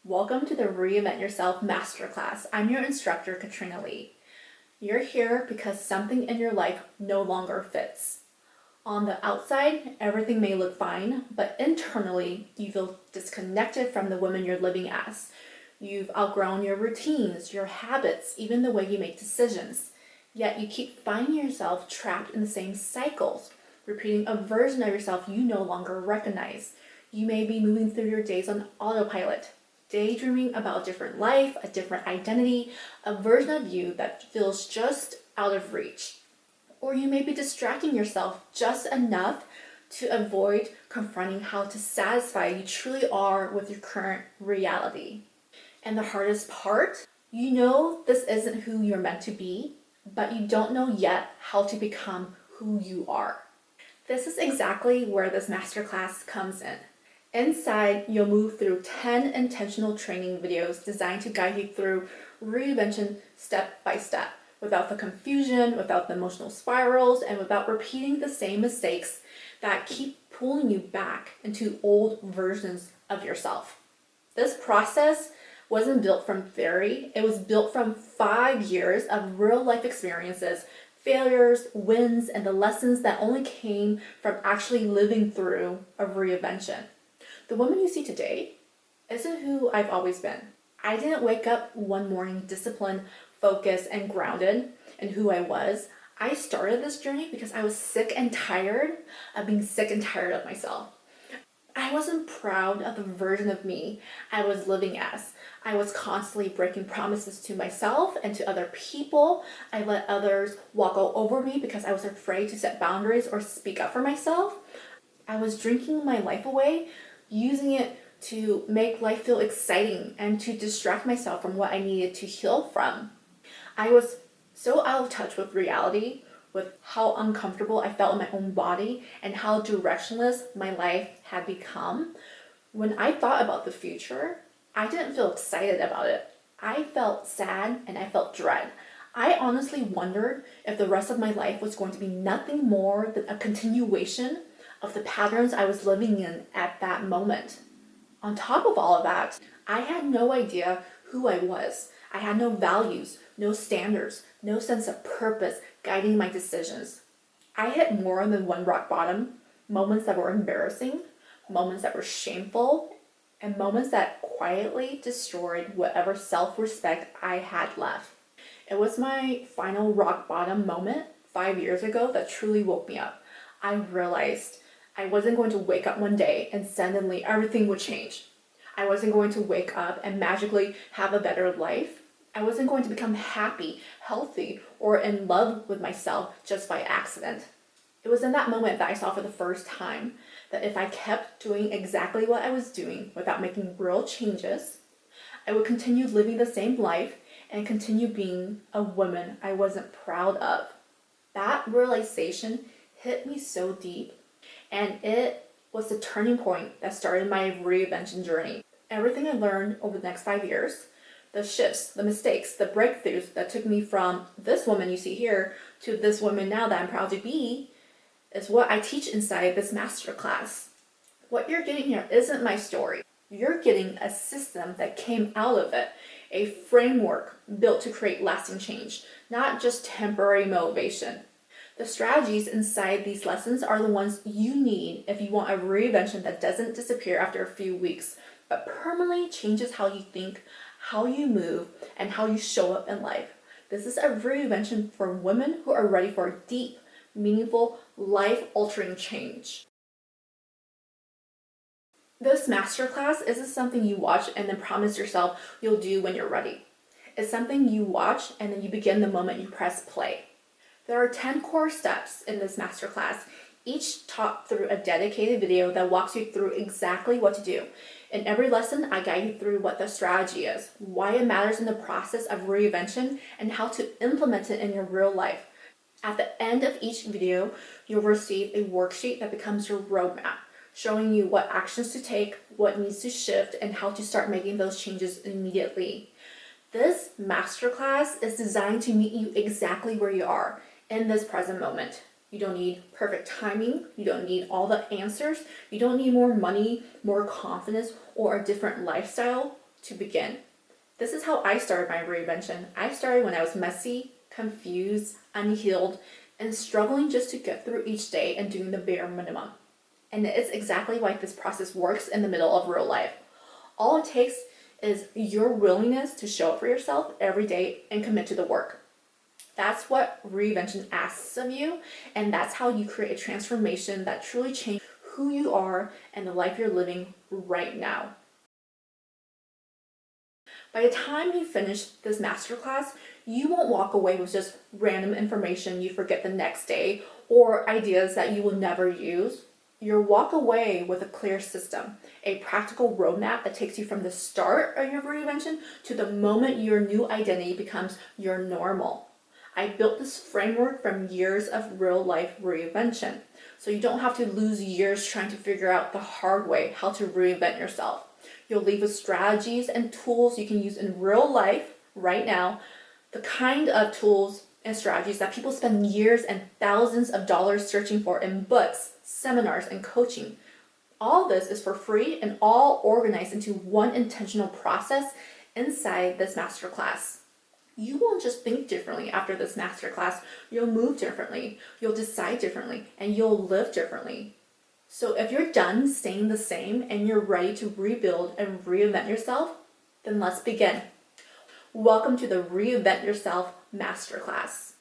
Welcome to the Reinvent Yourself Masterclass. I'm your instructor, Katrina Lee. You're here because something in your life no longer fits. On the outside, everything may look fine, but internally, you feel disconnected from the woman you're living as. You've outgrown your routines, your habits, even the way you make decisions. Yet you keep finding yourself trapped in the same cycles, repeating a version of yourself you no longer recognize. You may be moving through your days on autopilot, daydreaming about a different life, a different identity, a version of you that feels just out of reach. Or you may be distracting yourself just enough to avoid confronting how to satisfy you truly are with your current reality. And the hardest part, you know this isn't who you're meant to be, but you don't know yet how to become who you are. This is exactly where this masterclass comes in. Inside, you'll move through 10 intentional training videos designed to guide you through reinvention step by step, without the confusion, without the emotional spirals, and without repeating the same mistakes that keep pulling you back into old versions of yourself. This process wasn't built from theory, it was built from 5 years of real life experiences, failures, wins, and the lessons that only came from actually living through a reinvention. The woman you see today isn't who I've always been. I didn't wake up one morning disciplined, focused, and grounded in who I was. I started this journey because I was sick and tired of being sick and tired of myself. I wasn't proud of the version of me I was living as. I was constantly breaking promises to myself and to other people. I let others walk all over me because I was afraid to set boundaries or speak up for myself. I was drinking my life away, using it to make life feel exciting and to distract myself from what I needed to heal from. I was so out of touch with reality, with how uncomfortable I felt in my own body and how directionless my life had become. When I thought about the future, I didn't feel excited about it. I felt sad and I felt dread. I honestly wondered if the rest of my life was going to be nothing more than a continuation of the patterns I was living in at that moment. On top of all of that, I had no idea who I was. I had no values, no standards, no sense of purpose guiding my decisions. I hit more than one rock bottom, moments that were embarrassing, moments that were shameful, and moments that quietly destroyed whatever self-respect I had left. It was my final rock bottom moment 5 years ago that truly woke me up. I realized I wasn't going to wake up one day and suddenly everything would change. I wasn't going to wake up and magically have a better life. I wasn't going to become happy, healthy, or in love with myself just by accident. It was in that moment that I saw for the first time that if I kept doing exactly what I was doing without making real changes, I would continue living the same life and continue being a woman I wasn't proud of. That realization hit me so deep, and it was the turning point that started my reinvention journey. Everything I learned over the next 5 years, the shifts, the mistakes, the breakthroughs that took me from this woman you see here to this woman now that I'm proud to be, is what I teach inside this masterclass. What you're getting here isn't my story. You're getting a system that came out of it, a framework built to create lasting change, not just temporary motivation. The strategies inside these lessons are the ones you need if you want a reinvention that doesn't disappear after a few weeks, but permanently changes how you think, how you move, and how you show up in life. This is a reinvention for women who are ready for a deep, meaningful, life-altering change. This masterclass isn't something you watch and then promise yourself you'll do when you're ready. It's something you watch and then you begin the moment you press play. There are 10 core steps in this masterclass, each taught through a dedicated video that walks you through exactly what to do. In every lesson, I guide you through what the strategy is, why it matters in the process of reinvention, and how to implement it in your real life. At the end of each video, you'll receive a worksheet that becomes your roadmap, showing you what actions to take, what needs to shift, and how to start making those changes immediately. This masterclass is designed to meet you exactly where you are in this present moment. You don't need perfect timing. You don't need all the answers. You don't need more money, more confidence, or a different lifestyle. to begin. This is how I started my reinvention. I started when I was messy, confused, unhealed, and struggling just to get through each day and doing the bare minimum. And it's exactly why this process works in the middle of real life. All it takes is your willingness to show up for yourself every day and commit to the work. That's what Reinvention asks of you, and that's how you create a transformation that truly changes who you are and the life you're living right now. By the time you finish this masterclass, you won't walk away with just random information you forget the next day or ideas that you will never use. You'll walk away with a clear system, a practical roadmap that takes you from the start of your reinvention to the moment your new identity becomes your normal. I built this framework from years of real life reinvention, so you don't have to lose years trying to figure out the hard way how to reinvent yourself. You'll leave with strategies and tools you can use in real life right now, the kind of tools and strategies that people spend years and thousands of dollars searching for in books, seminars, and coaching. All this is for free and all organized into one intentional process inside this masterclass. You won't just think differently after this masterclass, you'll move differently, you'll decide differently, and you'll live differently. So if you're done staying the same and you're ready to rebuild and reinvent yourself, then let's begin. Welcome to the Reinvent Yourself Masterclass.